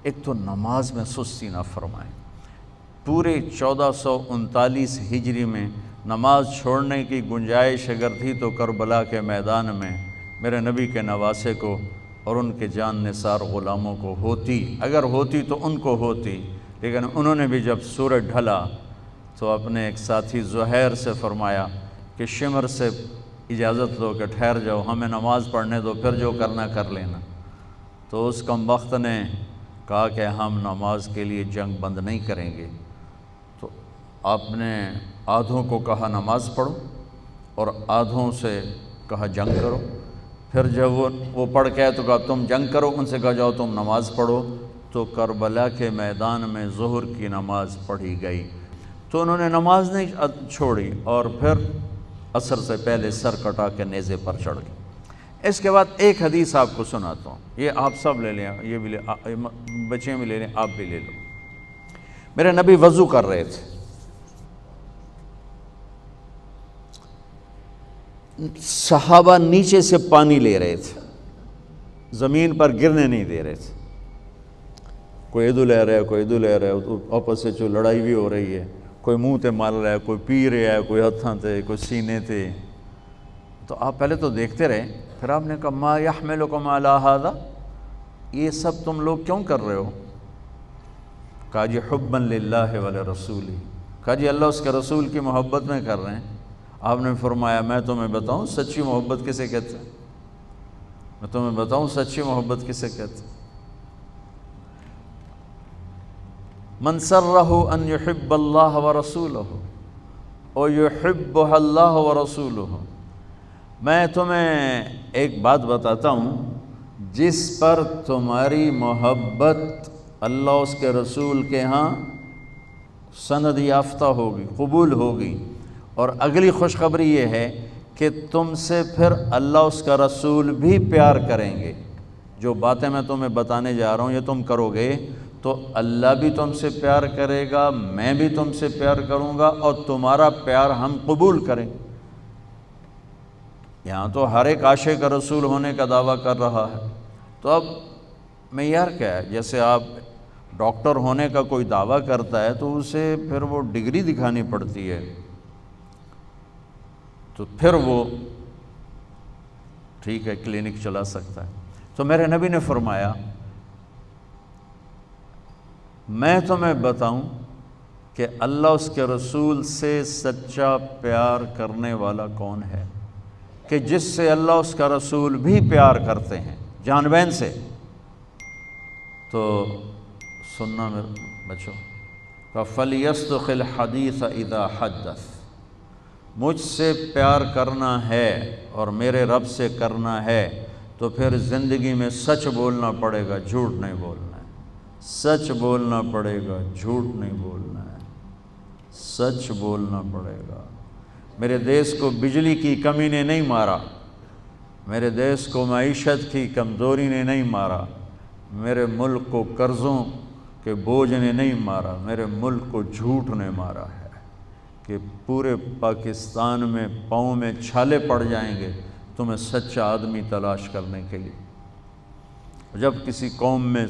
ایک تو نماز میں سستی نہ فرمائیں۔ پورے 1439 ہجری میں نماز چھوڑنے کی گنجائش اگر تھی تو کربلا کے میدان میں میرے نبی کے نواسے کو اور ان کے جان نثار غلاموں کو ہوتی، اگر ہوتی تو ان کو ہوتی، لیکن انہوں نے بھی جب سورج ڈھلا تو اپنے ایک ساتھی زہیر سے فرمایا کہ شمر سے اجازت دو کہ ٹھہر جاؤ، ہمیں نماز پڑھنے دو، پھر جو کرنا کر لینا۔ تو اس کم بخت نے کہا کہ ہم نماز کے لیے جنگ بند نہیں کریں گے۔ تو آپ نے آدھوں کو کہا نماز پڑھو اور آدھوں سے کہا جنگ کرو۔ پھر جب وہ پڑھ کے تو کہا تم جنگ کرو، ان سے کہا جاؤ تم نماز پڑھو۔ تو کربلا کے میدان میں ظہر کی نماز پڑھی گئی۔ تو انہوں نے نماز نہیں چھوڑی اور پھر عصر سے پہلے سر کٹا کے نیزے پر چڑھ گئے۔ اس کے بعد ایک حدیث آپ کو سناتا ہوں، یہ آپ سب لے لیں، یہ بھی بچے بھی لے لیں، آپ بھی لے لو۔ میرے نبی وضو کر رہے تھے، صحابہ نیچے سے پانی لے رہے تھے، زمین پر گرنے نہیں دے رہے تھے۔ کوئی ادھر لے رہا ہے، کوئی ادھر لے رہا ہے، آپس سے جو لڑائی بھی ہو رہی ہے، کوئی منہ تے مار رہا ہے، کوئی پی رہا ہے، کوئی ہتھاں تے، کوئی سینے تے۔ تو آپ پہلے تو دیکھتے رہے، پھر آپ نے کہا ما یحملکم علی ھذا، یہ سب تم لوگ کیوں کر رہے ہو؟ کہا جی حبا للہ ولرسولہ، کہا جی اللہ اس کے رسول کی محبت میں کر رہے ہیں۔ آپ نے فرمایا میں تمہیں بتاؤں سچی محبت کسے کہتے ہیں؟ میں تمہیں بتاؤں سچی محبت کسے کہتے ہیں؟ من سرہ ان یحب اللہ ورسولہ او یحبہ اللہ ورسولہ۔ میں تمہیں ایک بات بتاتا ہوں، جس پر تمہاری محبت اللہ اس کے رسول کے ہاں سند یافتہ ہوگی، قبول ہوگی، اور اگلی خوشخبری یہ ہے کہ تم سے پھر اللہ اس کا رسول بھی پیار کریں گے۔ جو باتیں میں تمہیں بتانے جا رہا ہوں یہ تم کرو گے تو اللہ بھی تم سے پیار کرے گا، میں بھی تم سے پیار کروں گا، اور تمہارا پیار ہم قبول کریں گے۔ یہاں تو ہر ایک عاشق رسول ہونے کا دعویٰ کر رہا ہے، تو اب معیار کیا ہے؟ جیسے آپ ڈاکٹر ہونے کا کوئی دعویٰ کرتا ہے تو اسے پھر وہ ڈگری دکھانی پڑتی ہے، تو پھر وہ ٹھیک ہے کلینک چلا سکتا ہے۔ تو میرے نبی نے فرمایا میں تمہیں بتاؤں کہ اللہ اس کے رسول سے سچا پیار کرنے والا کون ہے، کہ جس سے اللہ اس کا رسول بھی پیار کرتے ہیں جان بین سے۔ تو سننا میرے بچوں، فَلْيَصْدُقِ الْحَدِيثَ إِذَا حَدَّثَ، مجھ سے پیار کرنا ہے اور میرے رب سے کرنا ہے تو پھر زندگی میں سچ بولنا پڑے گا، جھوٹ نہیں بولنا ہے۔ سچ بولنا پڑے گا، جھوٹ نہیں بولنا ہے، سچ بولنا پڑے گا۔ میرے دیس کو بجلی کی کمی نے نہیں مارا، میرے دیس کو معیشت کی کمزوری نے نہیں مارا، میرے ملک کو قرضوں کے بوجھ نے نہیں مارا، میرے ملک کو جھوٹ نے مارا ہے کہ پورے پاکستان میں پاؤں میں چھالے پڑ جائیں گے تمہیں سچا آدمی تلاش کرنے کے لیے۔ جب کسی قوم میں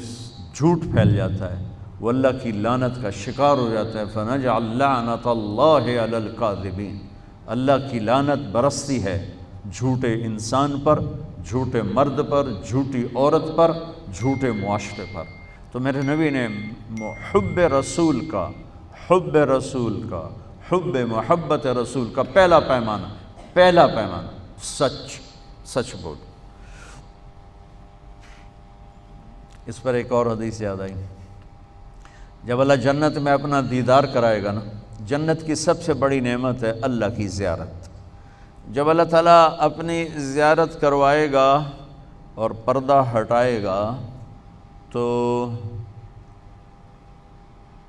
جھوٹ پھیل جاتا ہے وہ اللہ کی لعنت کا شکار ہو جاتا ہے، فَنَجْعَلْ لَعْنَةَ اللَّهِ عَلَى الْكَاذِبِينَ، اللہ کی لعنت برستی ہے جھوٹے انسان پر، جھوٹے مرد پر، جھوٹی عورت پر، جھوٹے معاشرے پر۔ تو میرے نبی نے حب رسول کا، حب رسول کا، حب محبت رسول کا پہلا پیمانہ سچ بول۔ اس پر ایک اور حدیث یاد آئی، جب اللہ جنت میں اپنا دیدار کرائے گا نا، جنت کی سب سے بڑی نعمت ہے اللہ کی زیارت۔ جب اللہ تعالیٰ اپنی زیارت کروائے گا اور پردہ ہٹائے گا تو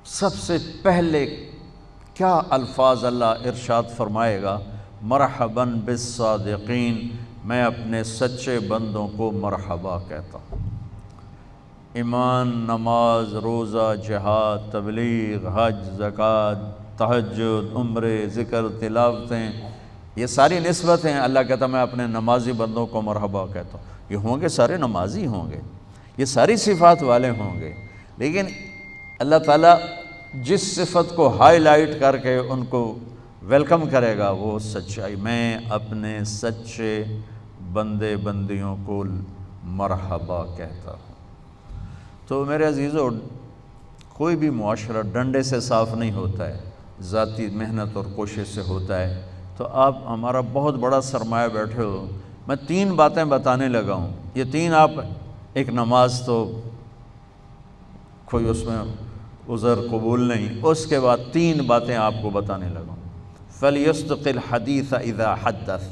سب سے پہلے کیا الفاظ اللہ ارشاد فرمائے گا؟ مرحباً بالصادقین، میں اپنے سچے بندوں کو مرحبا کہتا ہوں۔ ایمان، نماز، روزہ، جہاد، تبلیغ، حج، زکوٰۃ، تہجد، عمرے، ذکر، تلاوتیں، یہ ساری نسبتیں اللہ کہتا میں اپنے نمازی بندوں کو مرحبا کہتا ہوں۔ یہ ہوں گے سارے نمازی ہوں گے، یہ ساری صفات والے ہوں گے، لیکن اللہ تعالیٰ جس صفت کو ہائی لائٹ کر کے ان کو ویلکم کرے گا وہ سچائی. میں اپنے سچے بندے بندیوں کو مرحبا کہتا ہوں. تو میرے عزیزو، کوئی بھی معاشرہ ڈنڈے سے صاف نہیں ہوتا ہے، ذاتی محنت اور کوشش سے ہوتا ہے. تو آپ ہمارا بہت بڑا سرمایہ بیٹھے ہو. میں 3 باتیں بتانے لگا ہوں. یہ 3 آپ، ایک نماز تو کوئی اس میں عذر قبول نہیں، اس کے بعد 3 باتیں آپ کو بتانے لگا ہوں. فَلْيَصْدِقِ الْحَدِيثَ إِذَا حَدَّثَ،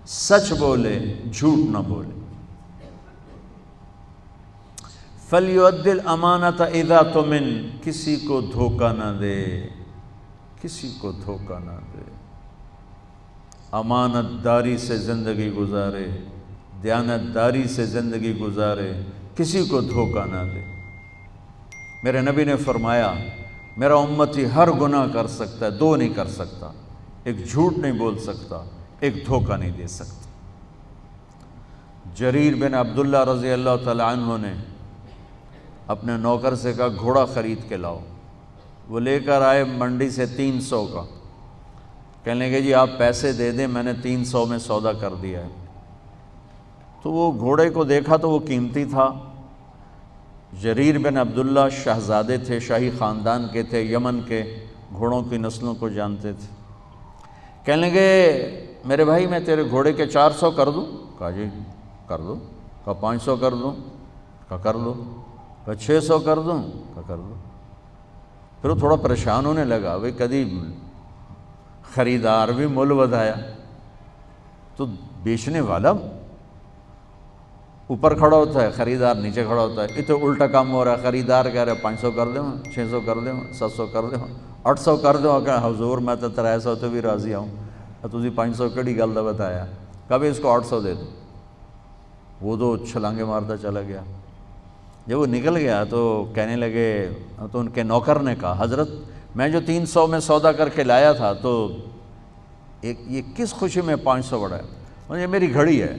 سچ بولے جھوٹ نہ بولے. فَلْيُؤَدِّ الْأَمَانَةَ إِذَا تُؤْمِنَ، کسی کو دھوکہ نہ دے، کسی کو دھوکہ نہ دے. امانت داری سے زندگی گزارے، دیانت داری سے زندگی گزارے، کسی کو دھوکہ نہ دے. میرے نبی نے فرمایا میرا امتی ہر گناہ کر سکتا ہے، 2 نہیں کر سکتا. ایک جھوٹ نہیں بول سکتا، ایک دھوکہ نہیں دے سکتا. جریر بن عبداللہ رضی اللہ تعالی عنہ نے اپنے نوکر سے کہا گھوڑا خرید کے لاؤ. وہ لے کر آئے منڈی سے 300 کا. کہنے لگے جی آپ پیسے دے دیں، میں نے 300 میں سودا کر دیا ہے. تو وہ گھوڑے کو دیکھا تو وہ قیمتی تھا. جریر بن عبداللہ شہزادے تھے، شاہی خاندان کے تھے، یمن کے گھوڑوں کی نسلوں کو جانتے تھے. کہنے لگے میرے بھائی میں تیرے گھوڑے کے 400 کر دوں؟ کہا جی کر دو. کہا 500 کر دوں؟ کہا کر دو. کہا 600 کر دوں؟ کہا کر دو. پھر وہ تھوڑا پریشان ہونے لگا، بھئی کدی خریدار بھی مول ودایا. تو بیچنے والا اوپر کھڑا ہوتا ہے، خریدار نیچے کھڑا ہوتا ہے. یہ تو الٹا کام ہو رہا ہے. خریدار کہہ رہا ہے 500 کر دوں، 600 کر دوں، 700 کر دوں، 800 کر دوں. کہ حضور میں تو 300 تو بھی راضی ہوں، تسی 500 کڑی گل دا بتایا. کبھی اس کو 800 دے دو. وہ تو چھلانگے مارتا چلا گیا. جب وہ نکل گیا تو کہنے لگے، تو ان کے نوکر نے کہا حضرت میں جو 300 میں سودا کر کے لایا تھا تو یہ کس خوشی میں 500 بڑھا ہے؟ مجھے میری گھڑی ہے،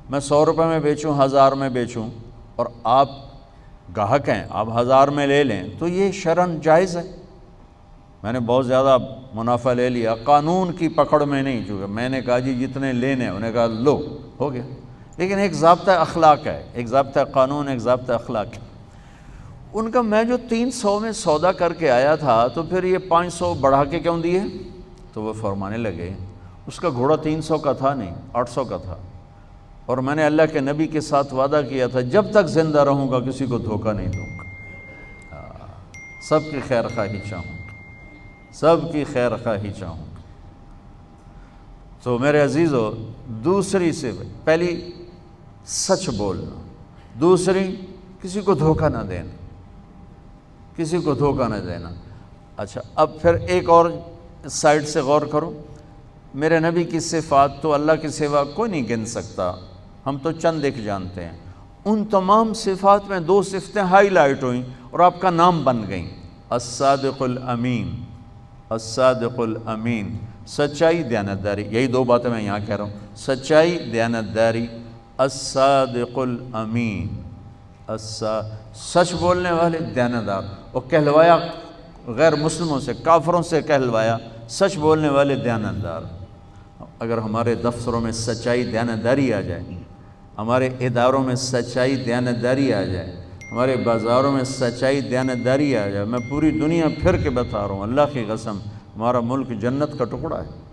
میں 100 روپے میں بیچوں، 1000 میں بیچوں، اور آپ گاہک ہیں، آپ 1000 میں لے لیں تو یہ شرعاً جائز ہے. میں نے بہت زیادہ منافع لے لیا، قانون کی پکڑ میں نہیں. چونکہ میں نے کہا جی جتنے لینے، انہوں نے کہا لو، ہو گیا. لیکن ایک ضابطہ اخلاق ہے، ایک ضابطہ قانون، ایک ضابطہ اخلاق ہے. ان کا میں جو 300 میں سودا کر کے آیا تھا تو پھر یہ 500 بڑھا کے کیوں دیے؟ تو وہ فرمانے لگے اس کا گھوڑا 300 کا تھا نہیں، 800 کا تھا، اور میں نے اللہ کے نبی کے ساتھ وعدہ کیا تھا جب تک زندہ رہوں گا کسی کو دھوکہ نہیں دوں گا. سب کی خیر خواہی چاہوں گا، سب کی خیر خواہی چاہوں گا. تو میرے عزیزو، دوسری سے پہلی سچ بولنا، دوسری کسی کو دھوکہ نہ دینا، کسی کو دھوکہ نہ دینا. اچھا اب پھر ایک اور سائڈ سے غور کرو. میرے نبی کی صفات تو اللہ کے سوا کوئی نہیں گن سکتا، ہم تو چند ایک جانتے ہیں. ان تمام صفات میں 2 صفتیں ہائی لائٹ ہوئیں اور آپ کا نام بن گئیں، الصادق الامین. الصادق الامین، سچائی، دیانتداری. یہی 2 باتیں میں یہاں کہہ رہا ہوں، سچائی، دیانتداری. الصادق الامین، سچ بولنے والے، دیانتدار. اور کہلوایا غیر مسلموں سے، کافروں سے کہلوایا سچ بولنے والے، دیانتدار. اگر ہمارے دفتروں میں سچائی، دیانتداری آ جائے، ہمارے اداروں میں سچائی، دیانتداری آ جائے، ہمارے بازاروں میں سچائی، دیانتداری آ جائے، میں پوری دنیا پھر کے بتا رہا ہوں، اللہ کی قسم ہمارا ملک جنت کا ٹکڑا ہے.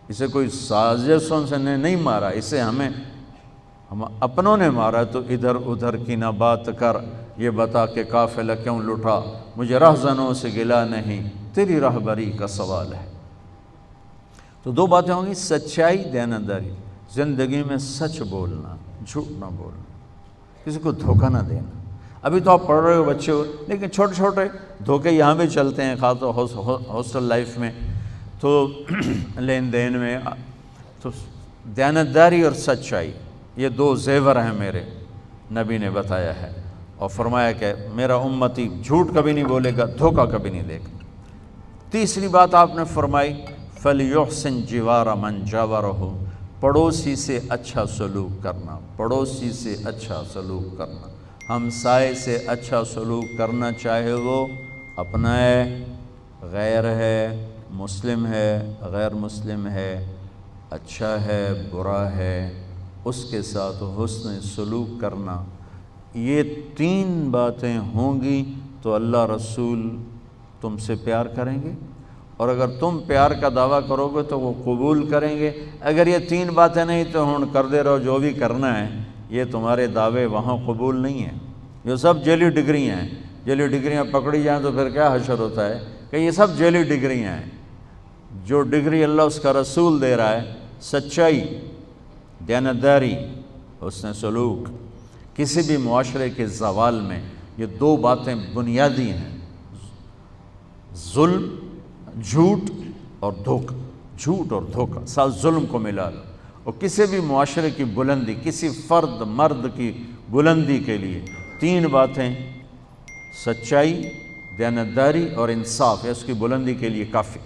اسے کوئی سازشوں سے نہیں مارا، اسے ہم اپنوں نے مارا. تو ادھر ادھر کی نہ بات کر، یہ بتا کہ قافلہ کیوں لٹا، مجھے رہزنوں سے گلا نہیں، تیری رہبری کا سوال ہے. تو 2 باتیں ہوں گی، سچائی، دیانتداری. زندگی میں سچ بولنا، جھوٹ نہ بولنا، کسی کو دھوکہ نہ دینا. ابھی تو آپ پڑھ رہے ہو، بچے ہو، لیکن چھوٹے چھوٹے دھوکے یہاں بھی چلتے ہیں، خاص طور ہاسٹل لائف میں، تو لین دین میں. تو دیانتداری اور سچائی یہ 2 زیور ہیں میرے نبی نے بتایا ہے، اور فرمایا کہ میرا امتی جھوٹ کبھی نہیں بولے گا، دھوکہ کبھی نہیں دے گا. تیسری بات آپ نے فرمائی فَلْيُحْسِنْ جِوَارَ مَنْ جَاوَرَهُ، پڑوسی سے اچھا سلوک کرنا، پڑوسی سے اچھا سلوک کرنا. ہمسائے سے اچھا سلوک کرنا، چاہے وہ اپنا ہے، غیر ہے، مسلم ہے، غیر مسلم ہے، اچھا ہے، برا ہے، اس کے ساتھ حسن سلوک کرنا۔ یہ 3 باتیں ہوں گی تو اللہ رسول تم سے پیار کریں گے، اور اگر تم پیار کا دعویٰ کرو گے تو وہ قبول کریں گے۔ اگر یہ 3 باتیں نہیں تو ہن کر دے رہو جو بھی کرنا ہے، یہ تمہارے دعوے وہاں قبول نہیں ہیں۔ یہ سب جعلی ڈگریاں ہیں، جعلی ڈگریاں پکڑی جائیں تو پھر کیا حشر ہوتا ہے کہ یہ سب جعلی ڈگریاں ہیں۔ جو ڈگری اللہ اس کا رسول دے رہا ہے، سچائی، دیانتداری، حسن سلوک، کسی بھی معاشرے کے زوال میں یہ 2 باتیں بنیادی ہیں، ظلم، جھوٹ اور دھوکہ، جھوٹ اور دھوکہ، ساتھ ظلم کو ملا لو۔ اور کسی بھی معاشرے کی بلندی، کسی فرد مرد کی بلندی کے لیے 3 باتیں، سچائی، دیانتداری اور انصاف، ہے اس کی بلندی کے لیے کافی۔